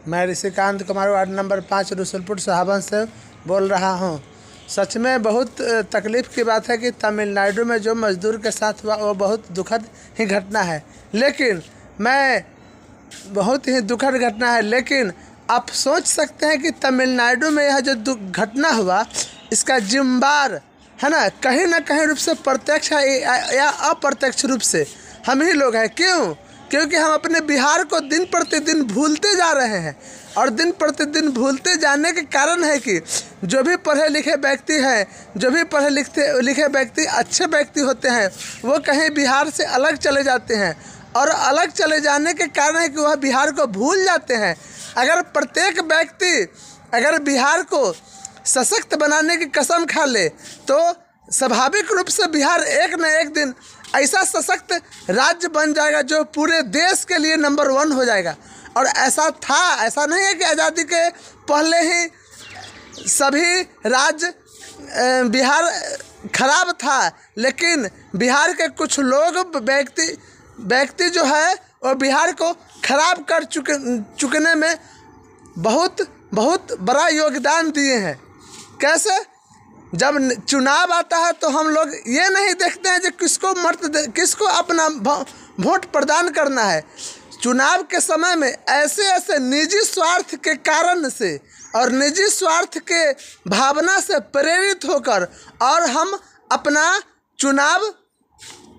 मैं Rishikant Kumar ward number 5 Rasulpur साहबन से बोल रहा हूँ। सच में बहुत तकलीफ़ की बात है कि तमिलनाडु में जो मज़दूर के साथ हुआ वो बहुत दुखद ही घटना है। लेकिन बहुत ही दुखद घटना है, लेकिन आप सोच सकते हैं कि तमिलनाडु में यह जो घटना हुआ इसका जिम्मेदार है ना कहीं रूप से प्रत्यक्ष है या अप्रत्यक्ष रूप से हम ही लोग हैं। क्यों? क्योंकि हम अपने बिहार को दिन प्रतिदिन भूलते जा रहे हैं, और दिन प्रतिदिन भूलते जाने के कारण है कि जो भी पढ़े लिखे व्यक्ति हैं, जो भी पढ़े लिखे व्यक्ति अच्छे व्यक्ति होते हैं, वो कहीं बिहार से अलग चले जाते हैं, और अलग चले जाने के कारण है कि वह बिहार को भूल जाते हैं। अगर प्रत्येक व्यक्ति अगर बिहार को सशक्त बनाने की कसम खा ले तो स्वाभाविक रूप से बिहार एक न एक दिन ऐसा सशक्त राज्य बन जाएगा जो पूरे देश के लिए नंबर 1 हो जाएगा। और ऐसा था, ऐसा नहीं है कि आज़ादी के पहले ही सभी राज्य बिहार खराब था, लेकिन बिहार के कुछ लोग व्यक्ति जो है वो बिहार को खराब कर चुकने में बहुत बड़ा योगदान दिए हैं। कैसे? जब चुनाव आता है तो हम लोग ये नहीं देखते हैं कि किसको अपना वोट प्रदान करना है। चुनाव के समय में ऐसे निजी स्वार्थ के कारण से और निजी स्वार्थ के भावना से प्रेरित होकर और हम अपना चुनाव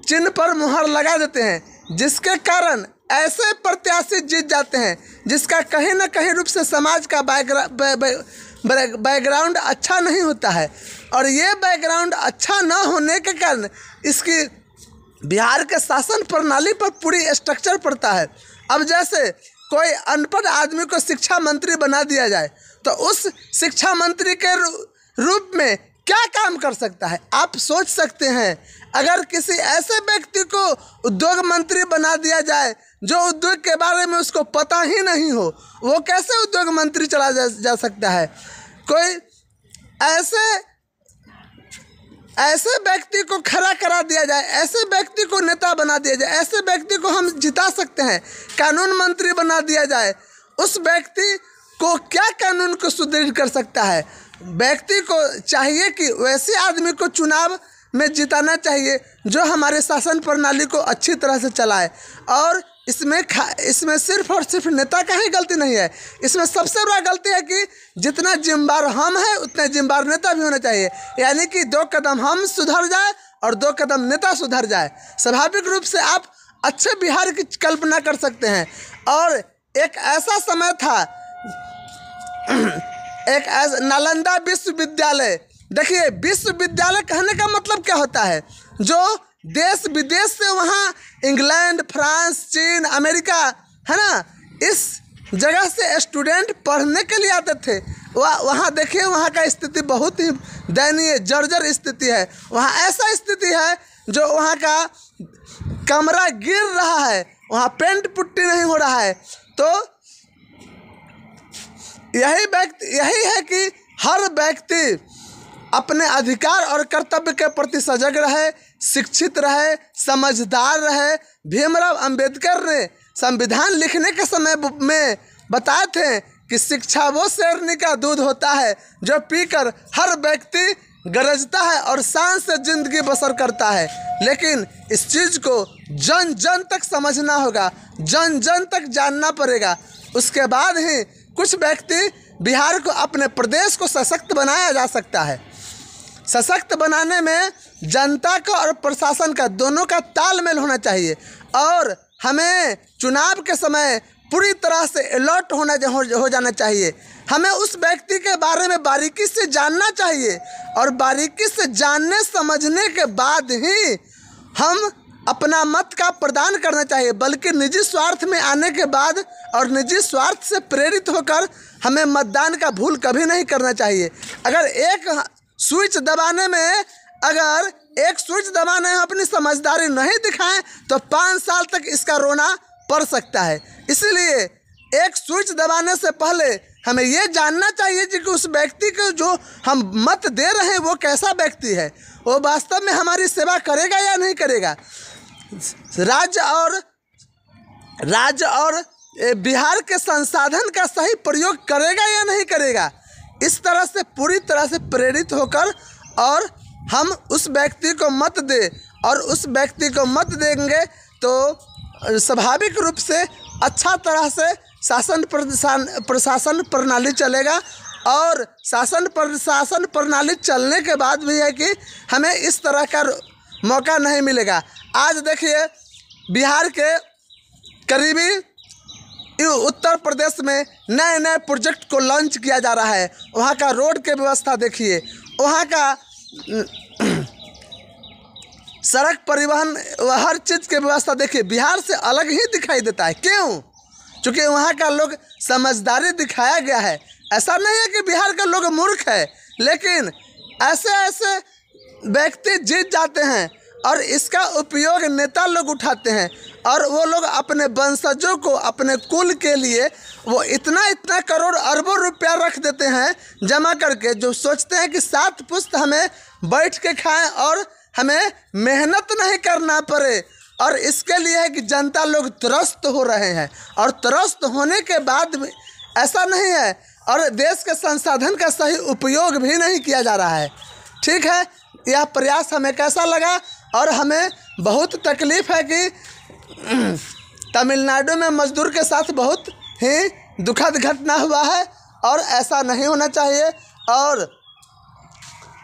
चिन्ह पर मुहर लगा देते हैं, जिसके कारण ऐसे प्रत्याशी जीत जाते हैं जिसका कहीं ना कहीं रूप से समाज का बैकग्राउंड अच्छा नहीं होता है। और ये बैकग्राउंड अच्छा न होने के कारण इसकी बिहार के शासन प्रणाली पर पूरी स्ट्रक्चर पड़ता है। अब जैसे कोई अनपढ़ आदमी को शिक्षा मंत्री बना दिया जाए तो उस शिक्षा मंत्री के रूप में क्या काम कर सकता है, आप सोच सकते हैं। अगर किसी ऐसे व्यक्ति को उद्योग मंत्री बना दिया जाए जो उद्योग के बारे में उसको पता ही नहीं हो, वो कैसे उद्योग मंत्री चला जा सकता है। कोई ऐसे व्यक्ति को खड़ा करा दिया जाए, ऐसे व्यक्ति को नेता बना दिया जाए, ऐसे व्यक्ति को हम जिता सकते हैं। कानून मंत्री बना दिया जाए, उस व्यक्ति को क्या कानून को सुदृढ़ कर सकता है। व्यक्ति को चाहिए कि वैसे आदमी को चुनाव में जिताना चाहिए जो हमारे शासन प्रणाली को अच्छी तरह से चलाए। और इसमें सिर्फ और सिर्फ नेता का ही गलती नहीं है, इसमें सबसे बड़ा गलती है कि जितना जिम्मेदार हम हैं उतने जिम्मेदार नेता भी होना चाहिए। यानी कि 2 कदम हम सुधर जाए और 2 कदम नेता सुधर जाए। स्वाभाविक रूप से आप अच्छे बिहार की कल्पना कर सकते हैं। और एक ऐसा समय था, एक नालंदा विश्वविद्यालय, देखिए विश्वविद्यालय कहने का मतलब क्या होता है, जो देश विदेश से वहाँ इंग्लैंड, फ्रांस, चीन, अमेरिका है ना, इस जगह से स्टूडेंट पढ़ने के लिए आते थे। वहाँ देखिए वहाँ का स्थिति बहुत ही दयनीय जर्जर स्थिति है। वहाँ ऐसा स्थिति है जो वहाँ का कमरा गिर रहा है, वहाँ पेंट पुट्टी नहीं हो रहा है। तो यही है कि हर व्यक्ति अपने अधिकार और कर्तव्य के प्रति सजग रहे, शिक्षित रहे, समझदार रहे। भीमराव अंबेडकर ने संविधान लिखने के समय में बताए थे कि शिक्षा वो शेरनी का दूध होता है जो पीकर हर व्यक्ति गरजता है और शान से जिंदगी बसर करता है। लेकिन इस चीज़ को जन जन तक समझना होगा, जन जन तक जानना पड़ेगा। उसके बाद ही कुछ व्यक्ति बिहार को, अपने प्रदेश को सशक्त बनाया जा सकता है। सशक्त बनाने में जनता का और प्रशासन का दोनों का तालमेल होना चाहिए। और हमें चुनाव के समय पूरी तरह से अलर्ट हो जाना चाहिए। हमें उस व्यक्ति के बारे में बारीकी से जानना चाहिए, और बारीकी से जानने समझने के बाद ही हम अपना मत का प्रदान करना चाहिए। बल्कि निजी स्वार्थ में आने के बाद और निजी स्वार्थ से प्रेरित होकर हमें मतदान का भूल कभी नहीं करना चाहिए। अगर एक स्विच दबाने में हम अपनी समझदारी नहीं दिखाएं तो 5 साल तक इसका रोना पड़ सकता है। इसलिए एक स्विच दबाने से पहले हमें ये जानना चाहिए कि उस व्यक्ति को जो हम मत दे रहे हैं वो कैसा व्यक्ति है, वो वास्तव में हमारी सेवा करेगा या नहीं करेगा। राज्य और बिहार के संसाधन का सही प्रयोग करेगा या नहीं करेगा, इस तरह से पूरी तरह से प्रेरित होकर और हम उस व्यक्ति को मत दे, और उस व्यक्ति को मत देंगे तो स्वाभाविक रूप से अच्छा तरह से प्रशासन प्रणाली चलेगा। और शासन प्रशासन प्रणाली चलने के बाद भी है कि हमें इस तरह का मौका नहीं मिलेगा। आज देखिए बिहार के करीबी उत्तर प्रदेश में नए नए प्रोजेक्ट को लॉन्च किया जा रहा है। वहाँ का रोड की व्यवस्था देखिए, वहाँ का सड़क परिवहन, हर चीज़ की व्यवस्था देखिए बिहार से अलग ही दिखाई देता है। क्यों? क्योंकि वहाँ का लोग समझदारी दिखाया गया है। ऐसा नहीं है कि बिहार के लोग मूर्ख है, लेकिन ऐसे ऐसे व्यक्ति जीत जाते हैं और इसका उपयोग नेता लोग उठाते हैं, और वो लोग अपने वंशजों को, अपने कुल के लिए वो इतना इतना करोड़ अरबों रुपया रख देते हैं जमा करके, जो सोचते हैं कि 7 पुश्त हमें बैठ के खाएं और हमें मेहनत नहीं करना पड़े। और इसके लिए है कि जनता लोग त्रस्त हो रहे हैं, और त्रस्त होने के बाद भी ऐसा नहीं है, और देश के संसाधन का सही उपयोग भी नहीं किया जा रहा है। ठीक है, यह प्रयास हमें कैसा लगा, और हमें बहुत तकलीफ़ है कि तमिलनाडु में मजदूर के साथ बहुत ही दुखद घटना हुआ है, और ऐसा नहीं होना चाहिए। और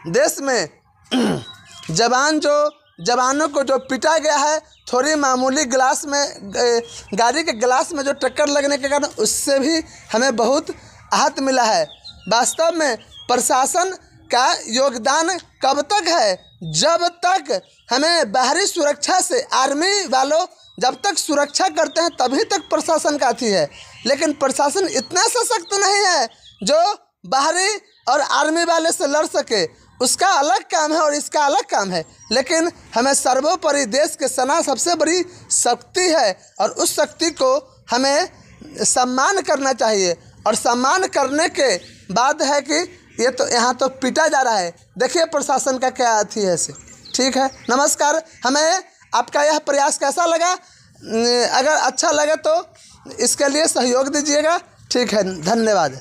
देश में जवानों को जो पीटा गया है, थोड़ी मामूली गिलास में, गाड़ी के गिलास में जो टक्कर लगने के कारण, उससे भी हमें बहुत आहत मिला है। वास्तव में प्रशासन का योगदान कब तक है? जब तक हमें बाहरी सुरक्षा से, आर्मी वालों जब तक सुरक्षा करते हैं तभी तक प्रशासन का अथी है। लेकिन प्रशासन इतना सशक्त नहीं है जो बाहरी और आर्मी वाले से लड़ सके। उसका अलग काम है और इसका अलग काम है। लेकिन हमें सर्वोपरि देश के सेना सबसे बड़ी शक्ति है, और उस शक्ति को हमें सम्मान करना चाहिए। और सम्मान करने के बाद है कि ये तो यहाँ तो पीटा जा रहा है, देखिए प्रशासन का क्या अथी है इसे। ठीक है, नमस्कार। हमें आपका यह प्रयास कैसा लगा? अगर अच्छा लगे तो इसके लिए सहयोग दीजिएगा। ठीक है, धन्यवाद।